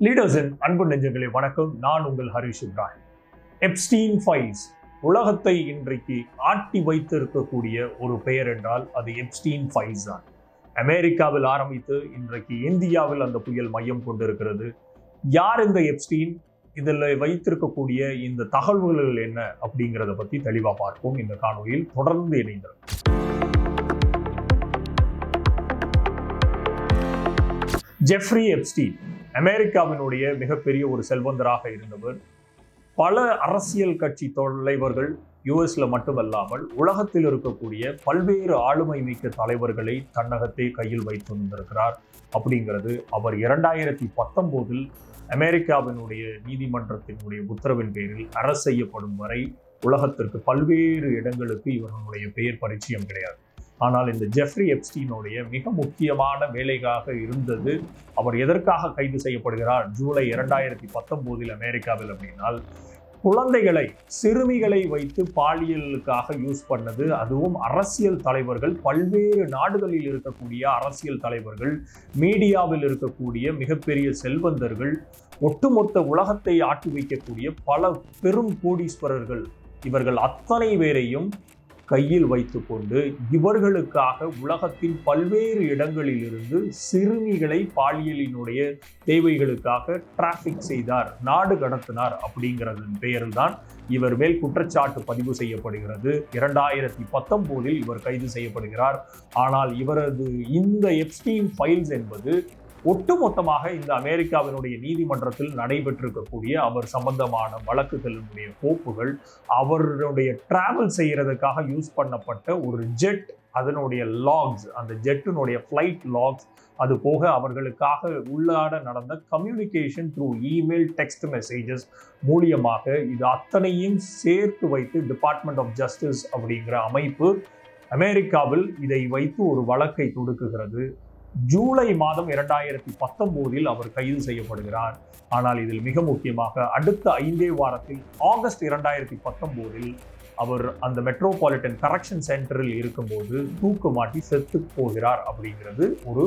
லீடர்ஸின் அன்பு நெஞ்சங்களே வணக்கம். நான் உங்கள் ஹரிஷ் இப்ராஹிம். எப்ஸ்டீன் ஃபைல்ஸ் உலகத்தை இன்றைக்கு ஆட்டி வைத்திருக்கக்கூடிய ஒரு பெயர் என்றால் அது எப்ஸ்டீன் ஃபைல்ஸ் தான். அமெரிக்காவில் ஆரம்பித்து இன்றைக்கு இந்தியாவில் அந்த புயல் மையம் கொண்டிருக்கிறது. யார் இந்த எப்ஸ்டீன்? இதில் வைத்திருக்கக்கூடிய இந்த தகவல்கள் என்ன அப்படிங்கிறத பற்றி தெளிவாக பார்ப்போம். இந்த காணொலியில் தொடர்ந்து இணைந்தது. ஜெஃப்ரி எப்ஸ்டீன் அமெரிக்காவினுடைய மிகப்பெரிய ஒரு செல்வந்தராக இருந்தவர். பல அரசியல் கட்சி தலைவர்கள் யுஎஸ்ல மட்டுமல்லாமல் உலகத்தில் இருக்கக்கூடிய பல்வேறு ஆளுமை மிக்க தலைவர்களை தன்னகத்தை கையில் வைத்திருந்திருக்கிறார். அப்படிங்கிறது அவர் 2019 அமெரிக்காவினுடைய நீதிமன்றத்தினுடைய உத்தரவின் பேரில் அரசு செய்யப்படும் வரை உலகத்திற்கு பல்வேறு இடங்களுக்கு இவர்களுடைய பெயர் பரிச்சயம் கிடையாது. ஆனால் இந்த ஜெஃப்ரி எப்ஸ்டீனுடைய மிக முக்கியமான வேலையாக இருந்தது, அவர் எதற்காக கைது செய்யப்படுகிறார் ஜூலை 2019 அமெரிக்காவில் அப்படின்னால், குழந்தைகளை சிறுமிகளை வைத்து பாலியலுக்காக யூஸ் பண்ணது. அதுவும் அரசியல் தலைவர்கள், பல்வேறு நாடுகளில் இருக்கக்கூடிய அரசியல் தலைவர்கள், மீடியாவில் இருக்கக்கூடிய மிகப்பெரிய செல்வந்தர்கள், ஒட்டுமொத்த உலகத்தை ஆட்டி வைக்கக்கூடிய பல பெரும் கோடீஸ்வரர்கள், இவர்கள் அத்தனை பேரையும் கையில் வைத்துக்கொண்டு இவர்களுக்காக உலகத்தின் பல்வேறு இடங்களில் இருந்து சிறுமிகளை பாலியலினுடைய தேவைகளுக்காக டிராபிக் செய்தார், நாடு கடத்தினார். அப்படிங்கிறதன் பெயரில் தான் இவர் மேல் குற்றச்சாட்டு பதிவு செய்யப்படுகிறது. 2019 இவர் கைது செய்யப்படுகிறார். ஆனால் இவரது இந்த எப்ஸ்டீன் ஃபைல்ஸ் என்பது ஒட்டுமொத்தமாக இந்த அமெரிக்காவினுடைய நீதிமன்றத்தில் நடைபெற்றிருக்கக்கூடிய அவர் சம்பந்தமான வழக்குகளினுடைய கோப்புகள், அவருடைய டிராவல் செய்யறதுக்காக யூஸ் பண்ணப்பட்ட ஒரு ஜெட், அதனுடைய லாக்ஸ், அந்த ஜெட்டினுடைய ஃப்ளைட் லாக்ஸ், அது போக அவர்களுக்காக உள்ளாட நடந்த communication through email, text messages மூலியமாக இது அத்தனையும் சேர்த்து வைத்து டிபார்ட்மெண்ட் ஆஃப் ஜஸ்டிஸ் அப்படிங்கிற அமைப்பு அமெரிக்காவில் இதை வைத்து ஒரு வழக்கை தொடுக்குகிறது. ஜூலை மாதம் 2019 அவர் கைது செய்யப்படுகிறார். ஆனால் இதில் மிக முக்கியமாக அடுத்த 5 வாரத்தில் ஆகஸ்ட் 2019 அவர் அந்த மெட்ரோபாலிட்டன் கரெக்ஷன் சென்டரில் இருக்கும்போது தூக்கு மாட்டி செத்து போகிறார். அப்படிங்கிறது ஒரு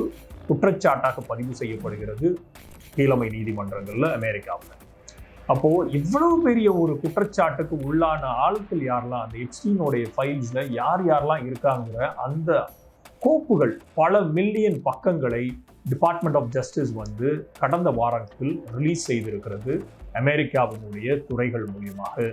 குற்றச்சாட்டாக பதிவு செய்யப்படுகிறது கீழமை நீதிமன்றங்கள்ல அமெரிக்காவில். அப்போ இவ்வளவு பெரிய ஒரு குற்றச்சாட்டுக்கு உள்ளான ஆட்கள் யாரெல்லாம், அந்த எப்ஸ்டீனுடைய ஃபைல்ஸ்ல யார் யாரெல்லாம் இருக்காங்கிற அந்த கோப்புகள், பல மில்லியன் பக்கங்களை டிபார்ட்மெண்ட் ஆஃப் ஜஸ்டிஸ் கடந்த வாரத்தில் ரிலீஸ் செய்திருக்கிறது அமெரிக்காவினுடைய துறைகள் மூலியமாக.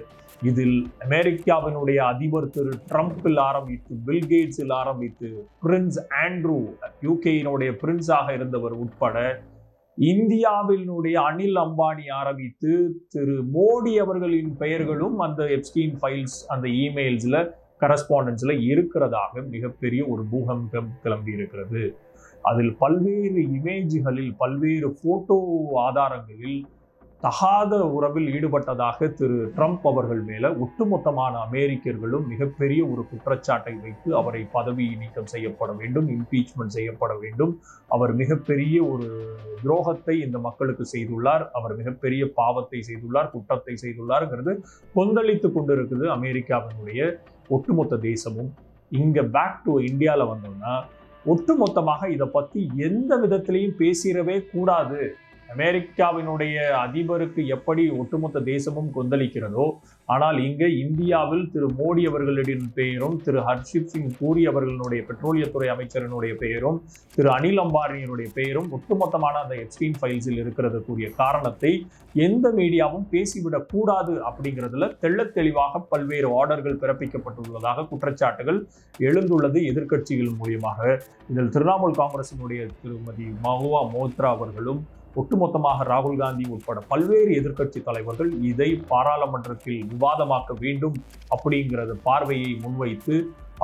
இதில் அமெரிக்காவினுடைய அதிபர் திரு ட்ரம்பில் ஆரம்பித்து, பில்கேட்ஸில் ஆரம்பித்து, பிரின்ஸ் ஆண்ட்ரூ, யூகேயினுடைய பிரின்ஸாக இருந்தவர் உட்பட, இந்தியாவினுடைய அனில் அம்பானி ஆரம்பித்து திரு மோடி அவர்களின் பெயர்களும் அந்த எப்ஸ்டீன் ஃபைல்ஸ் அந்த இமெயில்ஸ்ல கரஸ்பாண்டன்ஸ்ல இருக்கிறதாக மிகப்பெரிய ஒரு பூகம்பம் கிளம்பி இருக்கிறது. அதில் பல்வேறு இமேஜ்களில், பல்வேறு போட்டோ ஆதாரங்களில் தகாத உறவில் ஈடுபட்டதாக திரு ட்ரம்ப் அவர்கள் மேல ஒட்டுமொத்தமான அமெரிக்கர்களும் மிகப்பெரிய ஒரு குற்றச்சாட்டை வைத்து அவரை பதவி நீக்கம் செய்யப்பட வேண்டும், இம்பீச்மெண்ட் செய்யப்பட வேண்டும். அவர் மிகப்பெரிய ஒரு துரோகத்தை இந்த மக்களுக்கு செய்துள்ளார், அவர் மிகப்பெரிய பாவத்தை செய்துள்ளார், குற்றத்தை செய்துள்ளார்ங்கிறது கொந்தளித்து கொண்டிருக்குது அமெரிக்காவினுடைய ஒட்டுமொத்த தேசமும். இங்க பேக் டு இந்தியாவில் வந்தோம்னா ஒட்டுமொத்தமாக இதை பத்தி எந்த விதத்திலையும் பேசிடவே கூடாது. அமெரிக்காவினுடைய அதிபருக்கு எப்படி ஒட்டுமொத்த தேசமும் கொந்தளிக்கிறதோ, ஆனால் இங்க இந்தியாவில் திரு மோடி அவர்களின் பெயரும், திரு ஹர்ஷிப் சிங் பூரி அவர்களுடைய பெட்ரோலியத்துறை அமைச்சரினுடைய பெயரும், திரு அனில் அம்பானியினுடைய பெயரும் ஒட்டுமொத்தமான அந்த எப்ஸ்டீன் ஃபைல்ஸில் இருக்கிறது கூடிய காரணத்தை எந்த மீடியாவும் பேசிவிடக் கூடாது. அப்படிங்கிறதுல தெள்ளத் தெளிவாக பல்வேறு ஆர்டர்கள் பிறப்பிக்கப்பட்டுள்ளதாக குற்றச்சாட்டுகள் எழுந்துள்ளது எதிர்க்கட்சிகள் மூலியமாக. இதில் திரிணாமுல் காங்கிரசினுடைய திருமதி மஹுவா மோத்ரா அவர்களும், ஒட்டுமொத்தமாக ராகுல் காந்தி உட்பட பல்வேறு எதிர்க்கட்சி தலைவர்கள் இதை பாராளுமன்றத்தில் விவாதமாக்க வேண்டும் அப்படிங்கிறது பார்வையை முன்வைத்து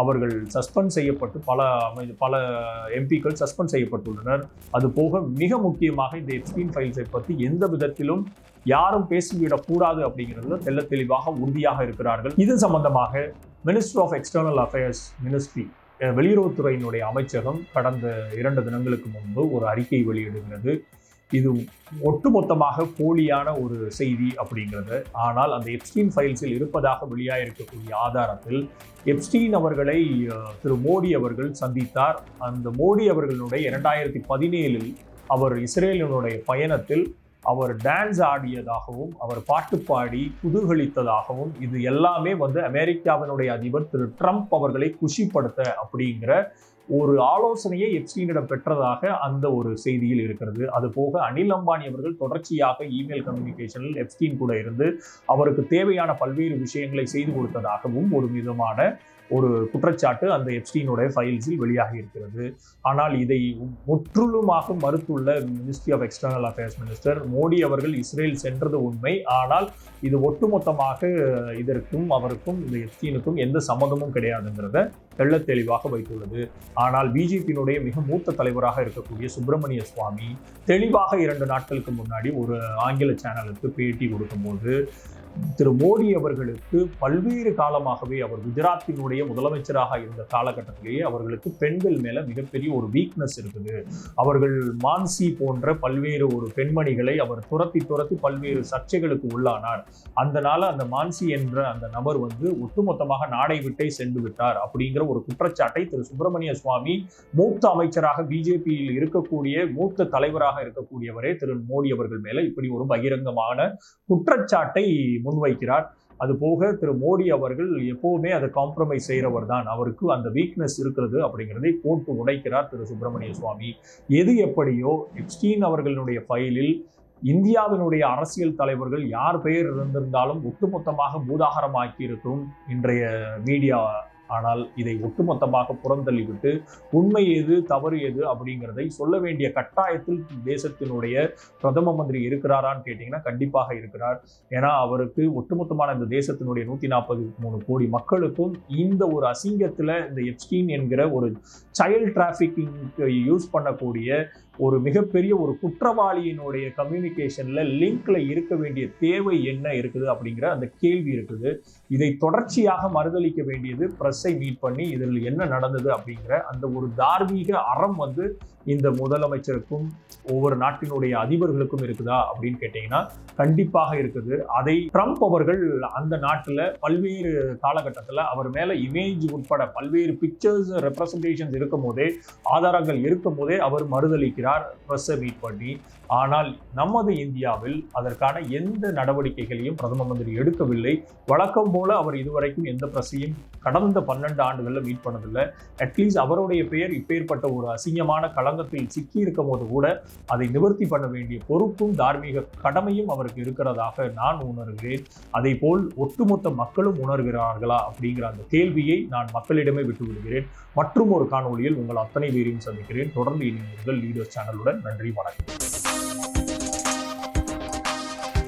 அவர்கள் சஸ்பெண்ட் செய்யப்பட்டு பல எம்பிக்கள் சஸ்பெண்ட் செய்யப்பட்டுள்ளனர். அது போக மிக முக்கியமாக இந்த எப்ஸ்டீன் ஃபைல்ஸை பற்றி எந்த விதத்திலும் யாரும் பேசிவிடக்கூடாது அப்படிங்கிறதுல தெள்ள தெளிவாக உறுதியாக இருக்கிறார்கள். இது சம்பந்தமாக minister of external affairs ministry, வெளியுறவுத்துறையினுடைய அமைச்சகம் கடந்த 2 தினங்களுக்கு முன்பு ஒரு அறிக்கை வெளியிடுகிறது. இது ஒட்டுமொத்தமாக போலியான ஒரு செய்தி அப்படிங்கிறது. ஆனால் அந்த எப்ஸ்டீன் ஃபைல்ஸில் இருப்பதாக வெளியாயிருக்கக்கூடிய ஆதாரத்தில் எப்ஸ்டீன் அவர்களை திரு மோடி அவர்கள் சந்தித்தார். அந்த மோடி அவர்களுடைய 2017 அவர் இஸ்ரேலினுடைய பயணத்தில் அவர் டான்ஸ் ஆடியதாகவும் அவர் பாட்டு பாடி குதூகலித்ததாகவும் இது எல்லாமே அமெரிக்காவினுடைய அதிபர் திரு ட்ரம்ப் அவர்களை குஷிப்படுத்த அப்படிங்கிற ஒரு ஆலோசனையை எப்ஸ்டீனிடம் பெற்றதாக அந்த ஒரு செய்தியில் இருக்கிறது. அது போக அனில் அம்பானி அவர்கள் தொடர்ச்சியாக இமெயில் கம்யூனிகேஷனில் எப்ஸ்டீன் கூட இருந்து அவருக்கு தேவையான பல்வேறு விஷயங்களை செய்து கொடுத்ததாகவும் ஒரு விதமான ஒரு குற்றச்சாட்டு அந்த எப்ஸ்டீனுடைய ஃபைல்ஸில் வெளியாகி இருக்கிறது. ஆனால் இதை முற்றிலுமாக மறுத்துள்ள ministry of external affairs minister Modi அவர்கள் இஸ்ரேல் சென்றது உண்மை, ஆனால் இது ஒட்டுமொத்தமாக இதற்கும் அவருக்கும் இந்த எப்ஸ்டீனுக்கும் எந்த சம்மதமும் கிடையாதுங்கிறத தெள்ள தெளிவாக வைத்துள்ளது. ஆனால் பிஜேபியினுடைய மிக மூத்த தலைவராக இருக்கக்கூடிய சுப்பிரமணிய சுவாமி தெளிவாக 2 நாட்களுக்கு முன்னாடி ஒரு ஆங்கில சேனலுக்கு பேட்டி கொடுக்கும்போது திரு மோடி அவர்களுக்கு பல்வேறு காலமாகவே அவர் குஜராத்தினுடைய முதலமைச்சராக இருந்த காலகட்டத்திலேயே அவர்களுக்கு பெண்கள் மேல மிகப்பெரிய ஒரு வீக்னஸ் இருக்குது. அவர்கள் மான்சி போன்ற பல்வேறு ஒரு பெண்மணிகளை அவர் துரத்தி பல்வேறு சர்ச்சைகளுக்கு உள்ளானார். அந்த மான்சி என்ற அந்த நபர் ஒட்டுமொத்தமாக நாடை விட்டே சென்று விட்டார் அப்படிங்கிற ஒரு குற்றச்சாட்டை திரு சுப்பிரமணிய சுவாமி மூத்த அமைச்சராக பிஜேபியில் இருக்கக்கூடிய மூத்த தலைவராக இருக்கக்கூடியவரே திரு மோடி அவர்கள் மேல இப்படி ஒரு பகிரங்கமான குற்றச்சாட்டை முன்வைக்கிறார். அது போக திரு மோடி அவர்கள் எப்பவுமே அதை காம்ப்ரமைஸ் செய்கிறவர் தான், அவருக்கு அந்த வீக்னஸ் இருக்கிறது அப்படிங்கிறதை போட்டு உடைக்கிறார் திரு சுப்பிரமணிய சுவாமி. எது எப்படியோ எப்ஸ்டீன் அவர்களுடைய ஃபைலில் இந்தியாவினுடைய அரசியல் தலைவர்கள் யார் பெயர் இருந்திருந்தாலும் ஒட்டுமொத்தமாக பூதாகரமாக்கி இருக்கும் இன்றைய மீடியா. ஆனால் இதை ஒட்டுமொத்தமாக புறந்தள்ளிவிட்டு உண்மை எது தவறு எது அப்படிங்கிறதை சொல்ல வேண்டிய கட்டாயத்தில் தேசத்தினுடைய பிரதம மந்திரி இருக்கிறாரான்னு கேட்டீங்கன்னா கண்டிப்பாக இருக்கிறார். ஏன்னா அவருக்கு ஒட்டுமொத்தமான இந்த தேசத்தினுடைய 143 கோடி மக்களுக்கும் இந்த ஒரு அசிங்கத்துல இந்த எப்ஸ்டீன் என்கிற ஒரு சைல்ட் டிராஃபிக்கிங் யூஸ் பண்ணக்கூடிய ஒரு மிகப்பெரிய ஒரு குற்றவாளியினுடைய கம்யூனிகேஷன்ல லிங்க்ல இருக்க வேண்டிய தேவை என்ன இருக்குது அப்படிங்கிற அந்த கேள்வி இருக்குது. இதை தொடர்ச்சியாக மறுதளிக்க வேண்டியது பிரஸ்ஸை மீட் பண்ணி இதில் என்ன நடந்தது அப்படிங்கிற அந்த ஒரு தார்மீக அறம் இந்த முதலமைச்சருக்கும் ஒவ்வொரு நாட்டினுடைய அதிபர்களுக்கும் இருக்குதா அப்படின்னு கேட்டீங்கன்னா கண்டிப்பாக இருக்குது. அதை ட்ரம்ப் அவர்கள் அந்த நாட்டில் பல்வேறு காலகட்டத்தில் அவர் மேல இமேஜ் உட்பட பல்வேறு பிக்சர்ஸ் ரெப்ரசன்டேஷன்ஸ் இருக்கும் போதே ஆதாரங்கள் இருக்கும் போதே அவர் மறுதளிக்கிறார் பிரஸ்ஸை மீட் பண்ணி. ஆனால் நமது இந்தியாவில் அதற்கான எந்த நடவடிக்கைகளையும் பிரதம மந்திரி எடுக்கவில்லை. வழக்கம் போல அவர் இதுவரைக்கும் எந்த பிரஸ்ஸையும் கடந்த 12 ஆண்டுகளில் மீட் பண்ணதில்லை. அட்லீஸ்ட் அவருடைய பெயர் இப்பேற்பட்ட ஒரு அசிங்கமான களங்கத்தில் சிக்கி இருக்கும் போது கூட அதை நிவர்த்தி பண்ண வேண்டிய பொறுப்பும் தார்மீக கடமையும் அவருக்கு இருக்கிறதாக நான் உணர்கிறேன். அதை போல் ஒட்டுமொத்த மக்களும் உணர்கிறார்களா அப்படிங்கிற அந்த கேள்வியை நான் மக்களிடமே விட்டு விடுகிறேன். மற்றும் ஒரு காணொலியில் உங்கள் அத்தனை பேரையும் சந்திக்கிறேன். தொடர்ந்து இணைந்தீர்கள் லீடர்ஸ் சேனலுடன். நன்றி, வணக்கம்.